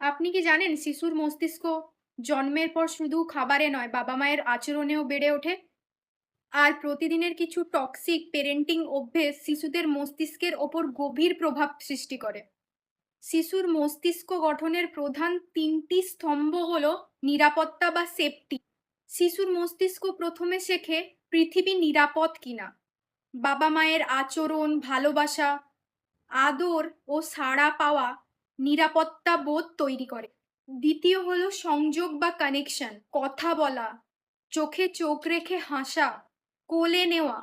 আপনি কি জানেন শিশুর মস্তিষ্ক জন্মের পর শুধু খাবারে নয় বাবা মায়ের আচরণেও বেড়ে ওঠে? আর প্রতিদিনের কিছু টক্সিক পেরেন্টিং অভ্যেস শিশুদের মস্তিষ্কের ওপর গভীর প্রভাব সৃষ্টি করে। শিশুর মস্তিষ্ক গঠনের প্রধান তিনটি স্তম্ভ হলো নিরাপত্তা বা সেফটি। শিশুর মস্তিষ্ক প্রথমে শেখে পৃথিবী নিরাপদ কিনা। বাবা মায়ের আচরণ, ভালোবাসা, আদর ও সাড়া পাওয়া নিরাপত্তা বোধ তৈরি করে। দ্বিতীয় হলো সংযোগ বা কানেকশন, কথা বলা, চোখে চোখ রেখে হাসা, কোলে নেওয়া।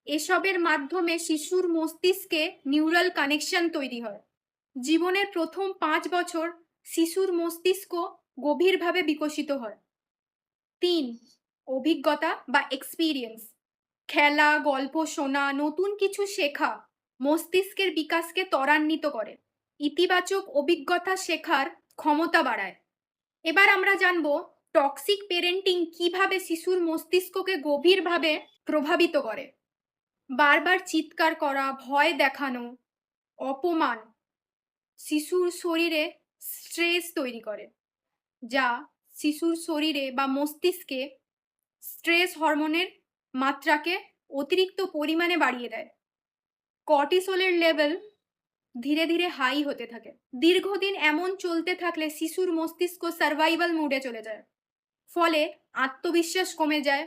এসবের মাধ্যমে শিশুর মস্তিষ্কে নিউরাল কানেকশন তৈরি হয়। জীবনের প্রথম 5 বছর শিশুর মস্তিষ্ক গভীরভাবে বিকশিত হয়। 3, অভিজ্ঞতা বা এক্সপিরিয়েন্স, খেলা, গল্প শোনা, নতুন কিছু শেখা মস্তিষ্কের বিকাশকে ত্বরান্বিত করে। ইতিবাচক অভিজ্ঞতা শেখার ক্ষমতা বাড়ায়। এবার আমরা জানবো টক্সিক পেরেন্টিং কিভাবে শিশুর মস্তিষ্ককে গভীরভাবে প্রভাবিত করে। বারবার চিৎকার করা, ভয় দেখানো, অপমান শিশুর শরীরে স্ট্রেস তৈরি করে, যা শিশুর শরীরে বা মস্তিষ্কে স্ট্রেস হরমোনের মাত্রাকে অতিরিক্ত পরিমাণে বাড়িয়ে দেয়। কর্টিসোলের লেভেল ধীরে ধীরে হাই হতে থাকে। দীর্ঘদিন এমন চলতে থাকলে শিশুর মস্তিষ্ক সার্ভাইভাল মোডে চলে যায়। ফলে আত্মবিশ্বাস কমে যায়,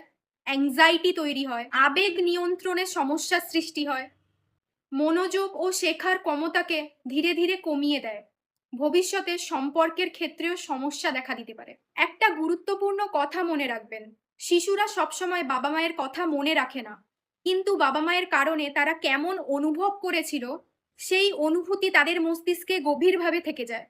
অ্যাংজাইটি তৈরি হয়, আবেগ নিয়ন্ত্রণে সমস্যার সৃষ্টি হয়, মনোযোগ ও শেখার ক্ষমতাকে ধীরে ধীরে কমিয়ে দেয়। ভবিষ্যতে সম্পর্কের ক্ষেত্রেও সমস্যা দেখা দিতে পারে। একটা গুরুত্বপূর্ণ কথা মনে রাখবেন, শিশুরা সবসময় বাবা মায়ের কথা মনে রাখে না, কিন্তু বাবা মায়ের কারণে তারা কেমন অনুভব করেছিল সেই অনুভূতি তাদের মস্তিষ্কে গভীরভাবে থেকে যায়।